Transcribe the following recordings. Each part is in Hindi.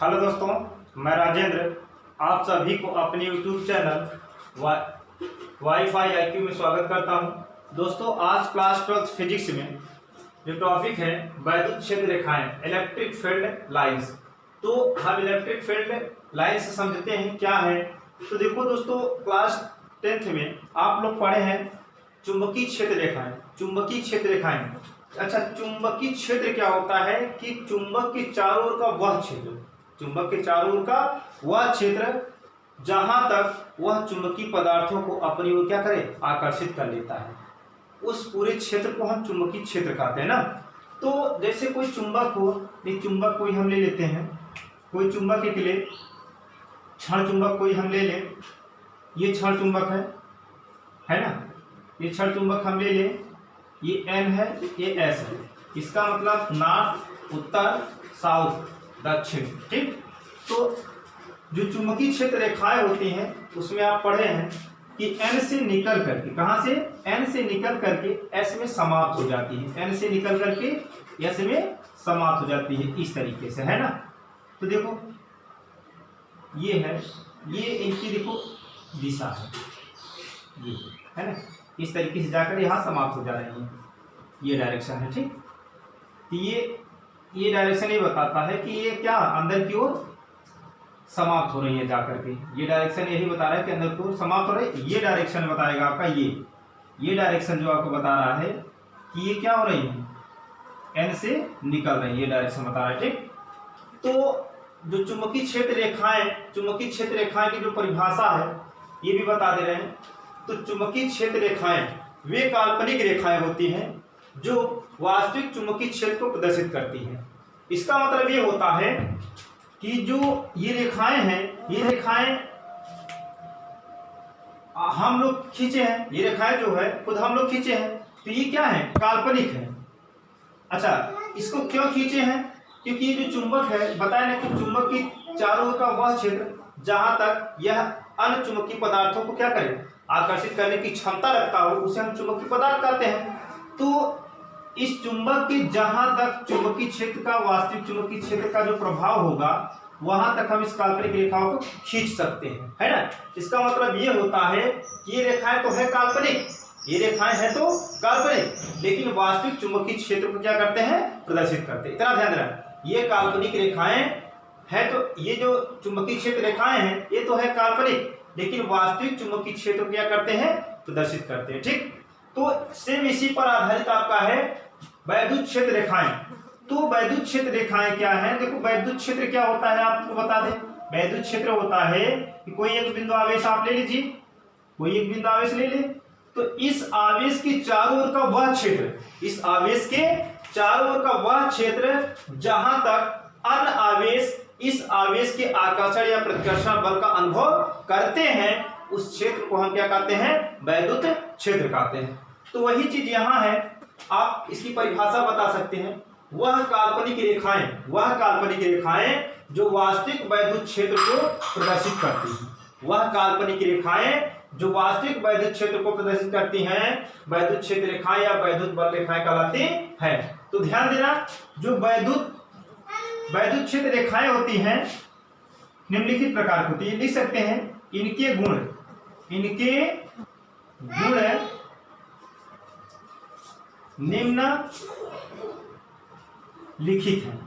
हेलो दोस्तों, मैं राजेंद्र आप सभी को अपने YouTube चैनल वाईफाई IQ में स्वागत करता हूं। दोस्तों, आज क्लास 12 फिजिक्स में जो टॉपिक है वैद्युत क्षेत्र रेखाएं, इलेक्ट्रिक फील्ड लाइंस। तो हम इलेक्ट्रिक फील्ड लाइंस समझते हैं क्या है। तो देखो दोस्तों, क्लास 10th में आप लोग पढ़े हैं चुंबकीय क्षेत्र रेखाएं। चुंबकीय क्षेत्र रेखाएं, अच्छा, चुंबकीय क्षेत्र क्या होता है कि चुंबक के चारों ओर का वह क्षेत्र, चुंबक के चारों ओर का वह क्षेत्र जहां तक वह चुंबकीय पदार्थों को अपनी ओर क्या करे, आकर्षित कर लेता है, उस पूरे क्षेत्र को हम चुंबकीय क्षेत्र कहते हैं ना। तो जैसे कोई चुंबक हो, एक चुंबक कोई हम ले लेते हैं, कोई चुंबक एक ले, क्षण चुंबक कोई हम ले लें, ये क्षण चुंबक है ना, ये क्षण चुंबक हम ले लें, ये N है, ये S है। इसका मतलब नॉर्थ, उत्तर, साउथ, दक्षिण, ठीक। तो जो चुंबकीय क्षेत्र रेखाएं होती हैं उसमें आप पढ़े हैं कि N से निकल करके, कहां से, N से निकल करके S में समाप्त हो जाती है, N से निकल करके S में समाप्त हो जाती है, इस तरीके से, है ना। तो देखो ये है, ये इनकी देखो दिशा है, ये है ना, इस तरीके से जाकर यहाँ समाप्त हो जा रही है, ये डायरेक्शन है, ठीक। तो ये डायरेक्शन ये बताता है कि ये क्या अंदर की ओर समाप्त हो रही है जाकर के, ये डायरेक्शन यही बता रहा है कि अंदर की ओर समाप्त हो रही है। ये डायरेक्शन बताएगा आपका, ये डायरेक्शन जो आपको बता रहा है कि ये क्या हो रही है, N से निकल रही है, ये डायरेक्शन बता रहा है, ठीक। तो जो चुंबकीय क्षेत्र रेखाएं, चुंबकीय क्षेत्र रेखाएं की जो परिभाषा है ये भी बता दे रहे हैं। तो चुंबकीय क्षेत्र रेखाएं वे काल्पनिक रेखाएं होती हैं जो वास्तविक चुंबकीय क्षेत्र को प्रदर्शित करती हैं। इसका मतलब ये होता है कि जो ये रेखाएं हैं, ये रेखाएं हम लोग खींचे हैं, ये रेखाएं जो है खुद हम लोग खींचे हैं, तो ये क्या है, काल्पनिक है। अच्छा, इसको क्यों खींचे हैं, क्योंकि ये जो चुंबक है, बताया ना कि चुंबक की चारों ओर का वह क्षेत्र जहां तक यह अन्य चुंबकीय पदार्थों को क्या करे, आकर्षित करने की क्षमता रखता हो, उसे हम चुंबकीय पदार्थ कहते हैं। तो इस चुंबक के जहां तक चुंबकीय क्षेत्र का, वास्तविक चुंबकीय क्षेत्र का जो प्रभाव होगा वहां तक हम इस काल्पनिक रेखाओं को खींच सकते हैं, है ना। इसका मतलब ये होता है कि ये रेखाएं तो है काल्पनिक, ये रेखाएं हैं तो काल्पनिक, लेकिन वास्तविक चुंबकीय क्षेत्र को क्या करते हैं, प्रदर्शित करते हैं। इतना ध्यान रखना, ये काल्पनिक रेखाएं है, तो ये जो चुंबकीय क्षेत्र रेखाएं हैं ये तो है काल्पनिक, लेकिन वास्तविक चुंबकीय क्षेत्र को क्या करते हैं, प्रदर्शित करते हैं, ठीक। तो सेम इसी पर आधारित आपका है वैद्युत क्षेत्र रेखाएं। तो वैद्युत क्षेत्र रेखाएं क्या है, देखो वैद्युत क्षेत्र क्या होता है आपको बता दें। वैद्युत क्षेत्र होता है कि कोई एक बिंदु आवेश आप ले लीजिए, कोई एक बिंदु आवेश ले ले, तो इस आवेश के चारों ओर का वह क्षेत्र, इस आवेश के चारों ओर का वह क्षेत्र जहां तक अन्य आवेश इस आवेश के आकर्षण या प्रतिकर्षण बल का अनुभव करते हैं, उस क्षेत्र को हम क्या कहते हैं, वैद्युत क्षेत्र कहते हैं। तो वही चीज यहाँ है, आप इसकी परिभाषा बता सकते हैं, वह काल्पनिक रेखाएं, वह काल्पनिक रेखाएं जो वास्तविक वैद्युत क्षेत्र को प्रदर्शित करती हैं, वह काल्पनिक रेखाएं जो वास्तविक वैद्युत क्षेत्र को प्रदर्शित करती हैं, वैद्युत क्षेत्र रेखाएं या वैद्युत बल रेखाएं कहलाती हैं। तो ध्यान देना, जो वैद्युत क्षेत्र रेखाएं होती हैं निम्नलिखित प्रकार की होती है, लिख सकते हैं, इनके गुण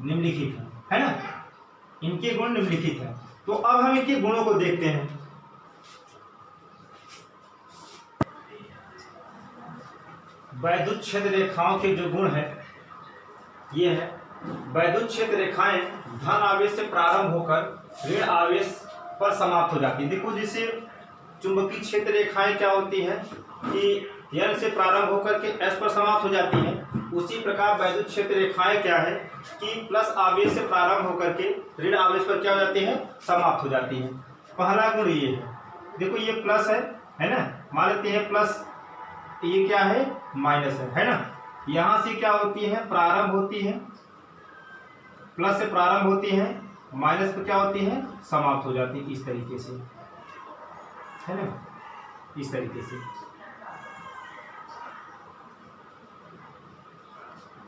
निम्नलिखित है ना, इनके गुण निम्नलिखित है। तो अब हम इनके गुणों को देखते हैं। वैद्युत क्षेत्र रेखाओं के जो गुण है ये है, वैद्युत क्षेत्र रेखाएं धन आवेश से प्रारंभ होकर ऋण आवेश पर समाप्त हो जाती है। देखो, जैसे चुंबकीय क्षेत्र रेखाएं क्या होती हैं कि N से प्रारंभ होकर के S पर समाप्त हो जाती हैं, उसी प्रकार वैद्युत क्षेत्र रेखाएं क्या है कि प्लस आवेश से प्रारंभ होकर के ऋण आवेश पर क्या हो जाती है, समाप्त हो जाती है। पहला गुण ये है, देखो ये प्लस है ना, मान लेते हैं प्लस, ये क्या है, माइनस है ना। यहां से क्या होती है, प्रारंभ होती है, प्लस से प्रारंभ होती है, माइनस पर क्या होती है, समाप्त हो जाती है, इस तरीके से, है ना, इस तरीके से।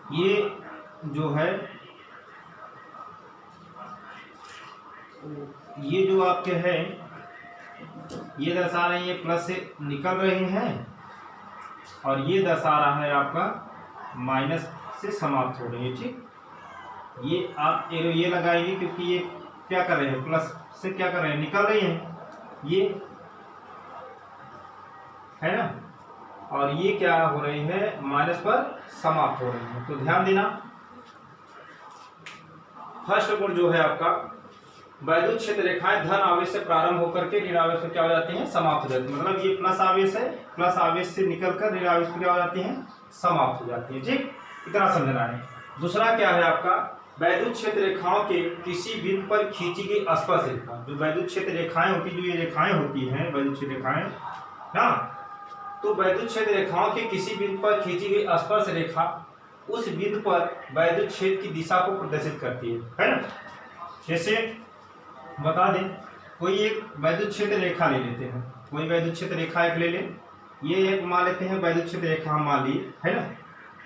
ये जो है ये जो आपके हैं ये दर्शा रहे हैं ये प्लस से निकल रहे हैं और ये दर्शा रहा है आपका माइनस से समाप्त हो रही है। ठीक, ये आप एरो ये लगाएंगे क्योंकि ये क्या कर रहे हैं, प्लस से क्या कर रहे हैं, निकल रही हैं, ये है ना, और ये क्या हो रही है, माइनस पर समाप्त हो रही है। तो ध्यान देना, फर्स्ट गुण जो है आपका वैद्युत क्षेत्र रेखाएं धन आवेश से प्रारंभ होकर के ऋण आवेश पर क्या हो जाती हैं, समाप्त हो जाती है। मतलब ये प्लस आवेश है, प्लस आवेश से निकलकर ऋण आवेश पर क्या हो जाती हैं, समाप्त हो जाती है। ठीक, इतना समझना है। दूसरा क्या है आपका, वैद्युत क्षेत्र रेखाओं के किसी बिंदु पर खींची गई स्पर्श रेखा। जो वैद्युत क्षेत्र रेखाएं होती, जो ये रेखाएं होती हैं वैद्युत क्षेत्र रेखाएं ना, तो वैद्युत क्षेत्र रेखाओं के किसी बिंदु पर खींची गई स्पर्श रेखा उस बिंदु पर वैद्युत क्षेत्र की दिशा को प्रदर्शित करती है ना। जैसे बता दें, कोई एक वैद्युत क्षेत्र रेखा ले लेते हैं, कोई वैद्युत क्षेत्र रेखा एक ले लें, ये एक मान लेते हैं वैद्युत क्षेत्र रेखा हम मान लिए, है ना,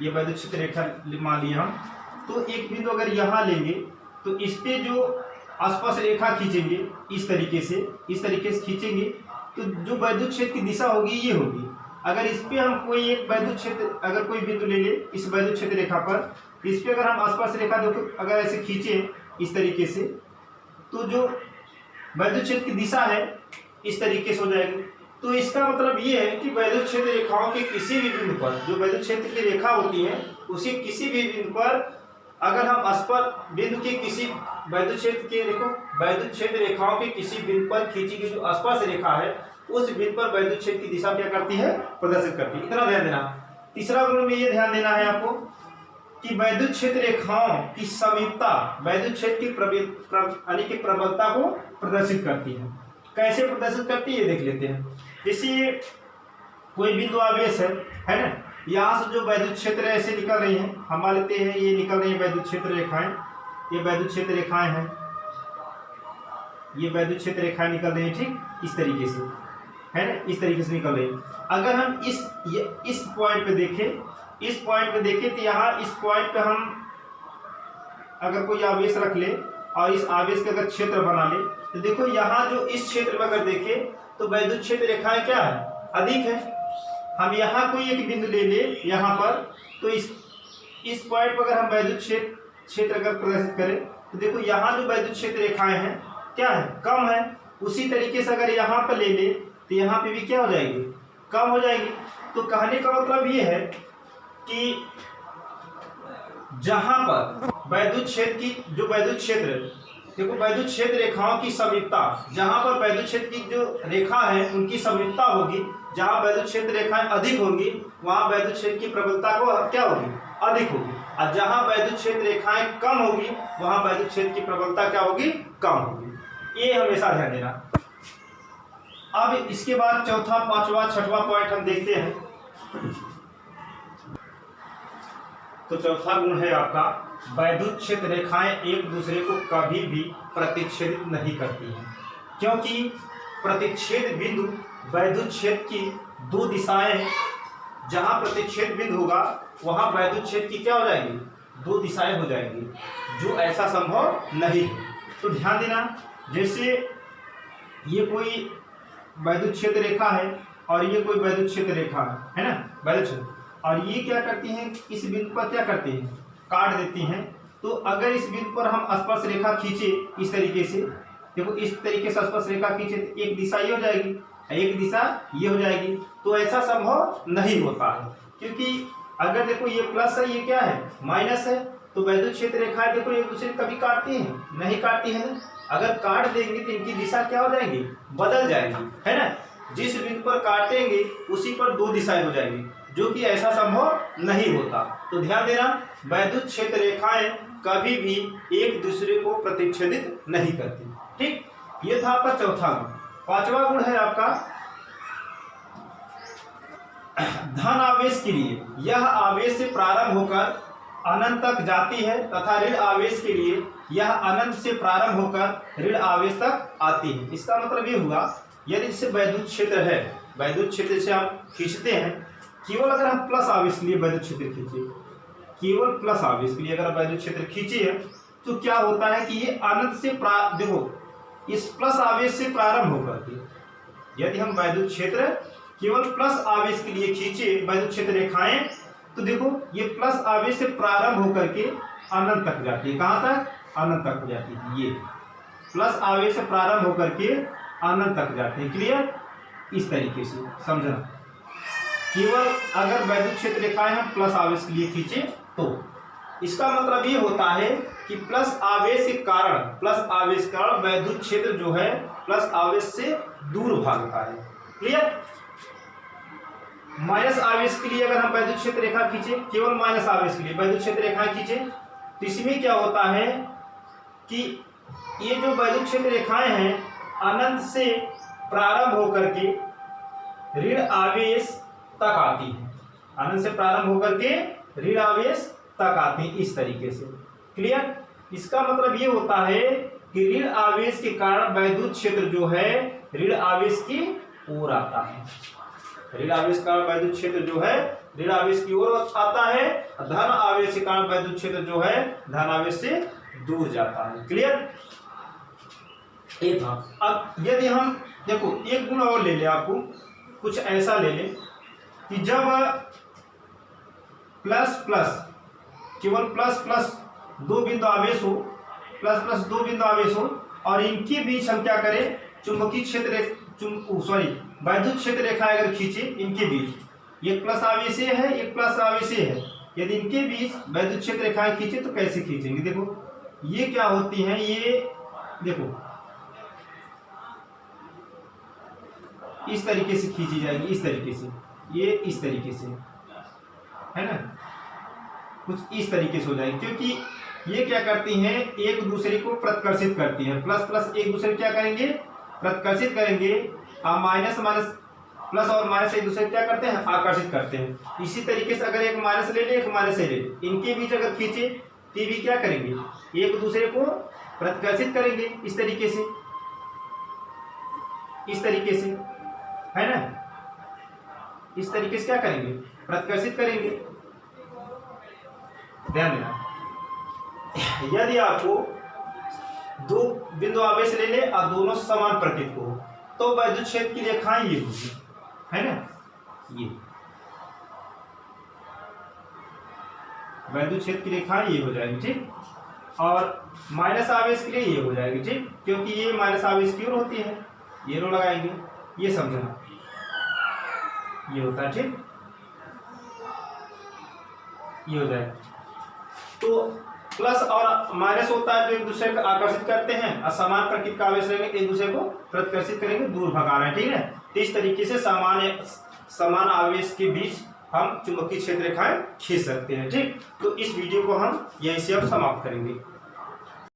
ये वैद्युत क्षेत्र रेखा मान लिए हम। तो एक बिंदु अगर यहाँ लेंगे तो इस पे जो स्पर्श रेखा खींचेंगे इस तरीके से खींचेंगे, तो जो वैद्युत क्षेत्र की दिशा होगी ये होगी। अगर इस पे हम कोई एक वैद्युत क्षेत्र, अगर कोई बिंदु ले ले इस वैद्युत क्षेत्र रेखा पर, इस पे अगर हम स्पर्श रेखा देखो अगर ऐसे खींचे इस तरीके से, तो जो वैद्युत क्षेत्र की दिशा है इस तरीके से हो जाएगी। तो इसका मतलब ये है कि वैद्युत क्षेत्र रेखाओं के किसी भी बिंदु पर, जो वैद्युत क्षेत्र की रेखा होती है उसी किसी भी बिंदु पर अगर हम स्पर्श बिंदु के किसी वैद्युत क्षेत्र के, देखो वैद्युत क्षेत्र रेखाओं के किसी बिंदु पर खींची गई जो स्पर्श रेखा है उस बिंदु पर वैद्युत क्षेत्र की दिशा क्या करती है, प्रदर्शित करती है। इतना ध्यान देना। तीसरा गुण में ये ध्यान देना है आपको कि वैद्युत क्षेत्र रेखाओं की समीपता वैद्युत क्षेत्र की की प्रबलता को प्रदर्शित करती है। कैसे प्रदर्शित करती है देख लेते हैं। जैसे कोई बिंदु आवेश है ना, यहाँ से जो वैद्युत क्षेत्र ऐसे निकल रही हैं, हम मान लेते हैं ये निकल रही है वैद्युत क्षेत्र रेखाएं, ये वैद्युत क्षेत्र रेखाएं हैं, ये वैद्युत क्षेत्र रेखाएं निकल रही है, ठीक इस तरीके से, है ना, इस तरीके से निकल रही है। अगर हम इस पॉइंट पे देखें, तो यहाँ इस पॉइंट पे हम अगर कोई आवेश रख ले और इस आवेश का अगर क्षेत्र बना ले, तो देखो यहाँ जो इस क्षेत्र में अगर देखें तो वैद्युत क्षेत्र रेखाएं क्या है, अधिक है। हम यहाँ कोई एक बिंदु ले ले यहाँ पर, तो इस पॉइंट पर अगर हम वैद्युत क्षेत्र अगर प्रदर्शित करें तो देखो यहाँ जो वैद्युत क्षेत्र रेखाएं हैं क्या है, कम है। उसी तरीके से अगर यहाँ पर ले ले तो यहाँ पे भी क्या हो जाएगी, कम हो जाएगी। तो कहने का मतलब ये है कि जहाँ पर वैद्युत क्षेत्र की जो वैद्युत क्षेत्र, देखो वैद्युत क्षेत्र रेखाओं की समीपता, जहाँ पर वैद्युत क्षेत्र की जो रेखा है उनकी समीपता होगी, जहाँ वैद्युत क्षेत्र रेखाएं अधिक होंगी वहाँ वैद्युत क्षेत्र की प्रबलता को क्या होगी, अधिक होगी। और जहाँ वैद्युत क्षेत्र रेखाएं कम होगी वहाँ वैद्युत क्षेत्र की प्रबलता क्या होगी, कम होगी। ये हमेशा ध्यान देना। अब इसके बाद चौथा, पांचवा, छठवां पॉइंट हम देखते हैं। तो चौथा गुण है आपका वैद्युत क्षेत्र रेखाएं एक दूसरे को कभी भी प्रतिच्छेदित नहीं करती हैं, क्योंकि प्रतिच्छेद बिंदु वैद्युत क्षेत्र की दो दिशाएं, जहां प्रतिच्छेद बिंदु होगा वहां वैद्युत क्षेत्र की क्या हो जाएगी, दो दिशाएं हो जाएंगी, जो ऐसा संभव नहीं है। तो ध्यान देना, जैसे ये कोई वैद्युत क्षेत्र रेखा है और ये कोई वैद्युत क्षेत्र रेखा है ना, वैद्युत क्षेत्र, और ये क्या करती हैं, इस बिंदु पर क्या करती हैं, काट देती हैं। तो अगर इस बिंदु पर हम स्पर्श रेखा खींचे इस तरीके से, देखो इस तरीके से स्पर्श रेखा खींचे तो एक दिशा ये हो जाएगी, एक दिशा ये हो जाएगी। तो ऐसा संभव नहीं होता है, क्योंकि अगर देखो ये प्लस है, ये क्या है, माइनस है, तो वैद्युत क्षेत्र रेखाएं देखो एक दूसरे कभी काटती हैं, नहीं काटती है ना। अगर काट देंगे तो इनकी दिशा क्या हो जाएगी, बदल जाएगी, है ना। जिस बिंदु पर काटेंगे उसी पर दो दिशाएं हो जाएंगी, जो कि ऐसा संभव नहीं होता। तो ध्यान देना, वैद्युत क्षेत्र रेखाएं कभी भी एक दूसरे को प्रतिच्छेदित नहीं करती। ठीक, ये था आपका चौथा गुण। पांचवा गुण है आपका धन आवेश के लिए यह आवेश से प्रारंभ होकर अनंत तक जाती है तथा ऋण आवेश के लिए यह अनंत से प्रारंभ होकर ऋण आवेश तक आती है। इसका मतलब ये हुआ, यदि जैसे वैद्युत क्षेत्र है, वैद्युत क्षेत्र से आप खींचते हैं, केवल अगर हम प्लस आवेश के लिए वैद्युत क्षेत्र खींचे, केवल प्लस आवेश के लिए अगर वैद्युत क्षेत्र खींचे तो क्या होता है कि ये अनंत से देखो इस प्लस आवेश से प्रारंभ होकर के, यदि हम वैद्युत क्षेत्र केवल प्लस आवेश के लिए खींचे वैद्युत क्षेत्र रेखाएं, तो देखो ये प्लस आवेश से प्रारंभ होकर के अनंत तक जाती है। कहाँ तक? अनंत तक हो जाती है। ये प्लस आवेश से प्रारंभ होकर के अनंत तक जाते हैं। क्लियर? इस तरीके से समझना। केवल अगर वैद्युत क्षेत्र रेखाएं हम प्लस आवेश के लिए खींचे तो इसका मतलब ये होता है कि प्लस आवेश के कारण वैद्युत क्षेत्र जो है प्लस आवेश से दूर भागता है। क्लियर? माइनस आवेश के लिए अगर हम वैद्युत क्षेत्र रेखा खींचे, केवल माइनस आवेश के लिए वैद्युत क्षेत्र रेखाएं खींचे, तो इसमें क्या होता है कि ये जो वैद्युत क्षेत्र रेखाएं हैं अनंत से प्रारंभ होकर के ऋण आवेश तक आती है। अनंत से प्रारंभ होकर के ऋण आवेश तक आती है, इस तरीके से। क्लियर? इसका मतलब ये होता है कि ऋण आवेश के कारण वैद्युत क्षेत्र जो है ऋण आवेश की ओर आता है। ऋण आवेश के कारण वैद्युत क्षेत्र जो है ऋण आवेश की ओर आता है, धन आवेश के कारण वैद्युत क्षेत्र जो है धन आवेश से दूर जाता है। क्लियर? ये था। अब यदि हम देखो एक गुण और ले ले, आपको कुछ ऐसा ले ले कि जब प्लस प्लस केवल प्लस प्लस दो बिंदु आवेश हो, प्लस प्लस दो बिंदु आवेश हो और इनके बीच हम क्या करें, चुंबकीय क्षेत्र वैद्युत क्षेत्र रेखा अगर खींचे, इनके बीच एक प्लस आवेशीय है एक प्लस आवेशीय है, यदि इनके बीच वैद्युत क्षेत्र रेखाएं खींचे तो कैसे खींचेंगे? देखो ये क्या होती हैं, ये देखो इस तरीके से खींची जाएगी, इस तरीके से, ये इस तरीके से, है ना, कुछ इस तरीके से हो जाएगी, क्योंकि ये क्या करती हैं, एक दूसरे को प्रतिकर्षित करती हैं। प्लस प्लस एक दूसरे क्या करेंगे, प्रतिकर्षित करेंगे, और माइनस माइनस प्लस और माइनस एक दूसरे क्या करते हैं, आकर्षित करते हैं। इसी तरीके से अगर एक माइनस ले ले एक माइनस ले ले, इनके बीच अगर खींचे तो भी क्या करेंगे, एक दूसरे को प्रतिकर्षित करेंगे, इस तरीके से, इस तरीके से, है ना, इस तरीके से क्या करेंगे, प्रतिकर्षित करेंगे। ध्यान देना, यदि आपको दो बिंदु आवेश ले ले और दोनों समान प्रकृति को, तो वैद्युत क्षेत्र की रेखाएं ये होगी, है ना, ये वैद्युत क्षेत्र की रेखाएं ये हो जाएगी। ठीक? और माइनस आवेश के लिए ये हो जाएगी। ठीक? क्योंकि ये माइनस आवेश की ओर होती है, ये रो लगाएंगे, ये समझना, ये होता है। ठीक? ये हो जाएगा। तो प्लस और माइनस होता है जो एक दूसरे को आकर्षित करते हैं, और समान प्रकृति का आवेश रहेंगे एक दूसरे को प्रतिकर्षित करेंगे, दूर भगा रहे हैं। ठीक है? तो इस तरीके से समान आवेश के बीच हम चुंबकीय क्षेत्र रेखाएं खींच सकते हैं। ठीक? तो इस वीडियो को हम यहीं से अब समाप्त करेंगे।